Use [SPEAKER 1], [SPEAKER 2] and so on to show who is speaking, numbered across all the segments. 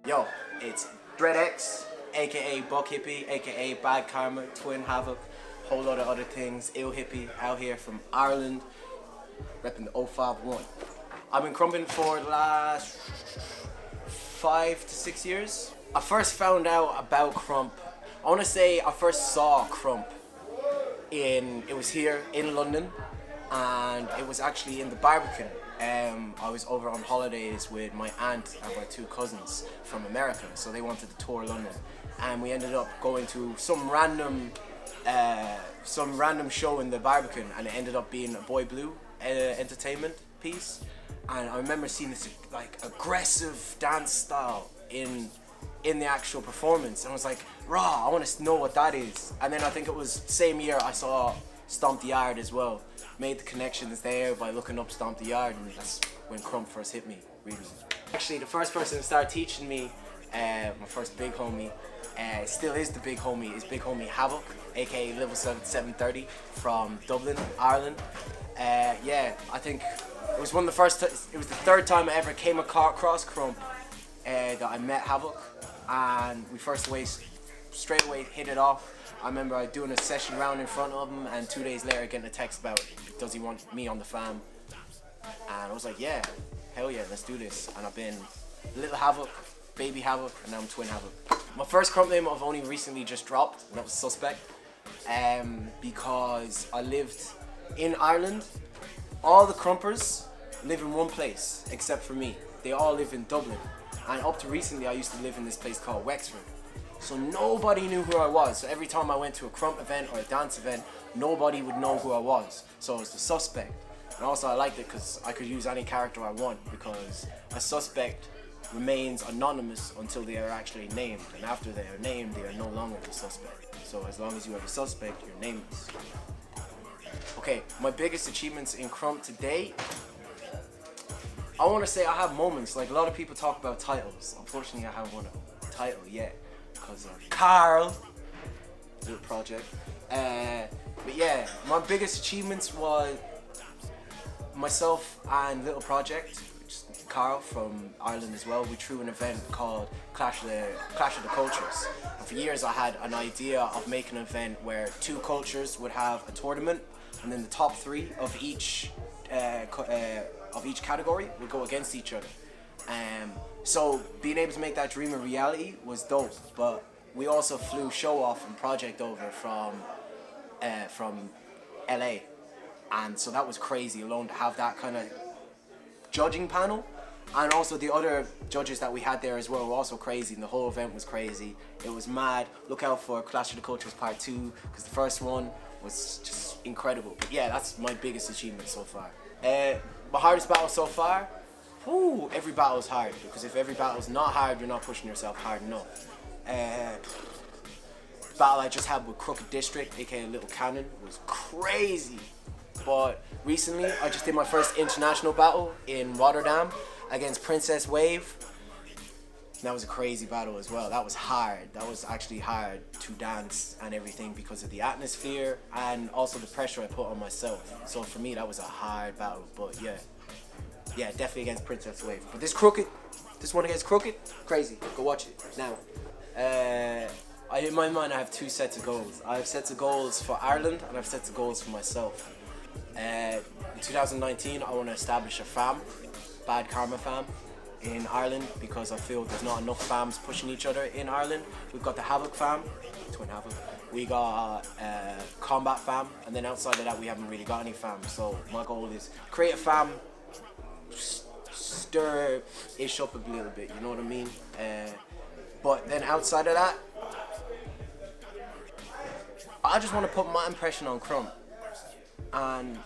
[SPEAKER 1] Yo, it's DreadX, aka Buck Hippie, aka Bad Karma, Twin Havoc, whole lot of other things. Ill Hippie out here from Ireland, repping the 051. I've been crumping for the last 5 to 6 years. I first found out about Krump. I want to say I first saw Krump it was here in London, and it was actually in the Barbican. I was over on holidays with my aunt and my 2 cousins from America, so they wanted to tour London, and we ended up going to some random show in the Barbican, and it ended up being a Boy Blue entertainment piece. And I remember seeing this like aggressive dance style in the actual performance, and I was like, "Raw! I want to know what that is." And then I think it was same year I saw Stomp the Yard as well. Made the connections there by looking up Stomp the Yard, and that's when Krump first hit me, really. Actually, the first person to start teaching me, my first big homie, still is the big homie, is big homie Havoc, aka Level 730 from Dublin, Ireland. Yeah, I think it was it was the 3rd time I ever came across Krump that I met Havoc, and we straight away hit it off. I remember doing a session round in front of him, and 2 days later getting a text about, does he want me on the fam? And I was like, yeah, hell yeah, let's do this. And I've been Little Havoc, Baby Havoc, and now I'm Twin Havoc. My first Krump name I've only recently just dropped, and that was Suspect, because I lived in Ireland. All the Krumpers live in one place, except for me. They all live in Dublin. And up to recently, I used to live in this place called Wexford. So nobody knew who I was. So every time I went to a Krump event or a dance event, nobody would know who I was. So I was the Suspect. And also I liked it because I could use any character I want, because a suspect remains anonymous until they are actually named. And after they are named, they are no longer the suspect. So as long as you are the suspect, you're nameless. Okay, my biggest achievements in Krump to date, I want to say I have moments. Like, a lot of people talk about titles. Unfortunately, I haven't won a title yet because of Carl, little project. But yeah, my biggest achievements was myself and Little Project, which is Carl from Ireland as well. We threw an event called Clash of the Cultures. And for years I had an idea of making an event where 2 cultures would have a tournament, and then the top 3 of each category would go against each other. So being able to make that dream a reality was dope. But we also flew Show Off and Project over from LA, and so that was crazy alone to have that kind of judging panel. And also the other judges that we had there as well were also crazy, and the whole event was crazy. It was mad. Look out for Clash of the Cultures Part 2, because the first one was just incredible. But yeah, that's my biggest achievement so far. My hardest battle so far? Every battle is hard, because if every battle is not hard, you're not pushing yourself hard enough. Battle I just had with Crooked District, aka Little Cannon, was crazy. But recently, I just did my first international battle in Rotterdam against Princess Wave. That was a crazy battle as well. That was hard. That was actually hard to dance and everything because of the atmosphere and also the pressure I put on myself. So for me, that was a hard battle. But yeah, definitely against Princess Wave. But this one against Crooked, crazy. Go watch it now. In my mind, I have 2 sets of goals. I have sets of goals for Ireland, and I have sets of goals for myself. In 2019, I want to establish a fam, Bad Karma fam, in Ireland, because I feel there's not enough fams pushing each other in Ireland. We've got the Havoc fam, Twin Havoc. We got Combat fam, and then outside of that, we haven't really got any fam. So my goal is create a fam, stir ish up a little bit, you know what I mean? But then outside of that, I just want to put my impression on Krump. And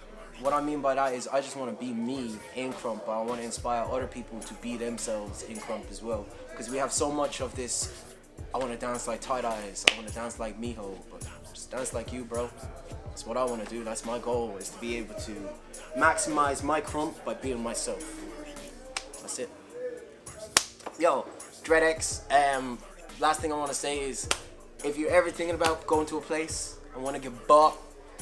[SPEAKER 1] what I mean by that is I just want to be me in Krump, but I want to inspire other people to be themselves in Krump as well. Because we have so much of this, I want to dance like Tight Eyes, I want to dance like Miho, but just dance like you, bro. That's what I want to do. That's my goal, is to be able to maximize my Krump by being myself. That's it. Yo, DreadX, last thing I want to say is, if you're ever thinking about going to a place and want to get bought,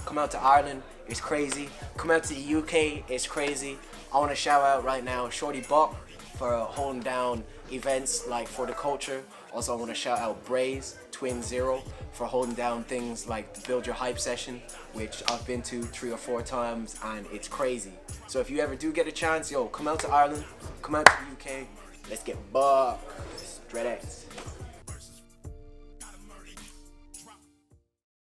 [SPEAKER 1] come out to Ireland, it's crazy. Come out to the UK, it's crazy. I want to shout out right now, Shorty Buck for holding down events like for the culture. Also, I want to shout out Braze, Twin Zero, for holding down things like the Build Your Hype session, which I've been to 3 or 4 times, and it's crazy. So if you ever do get a chance, yo, come out to Ireland, come out to the UK, let's get buck, Dread X.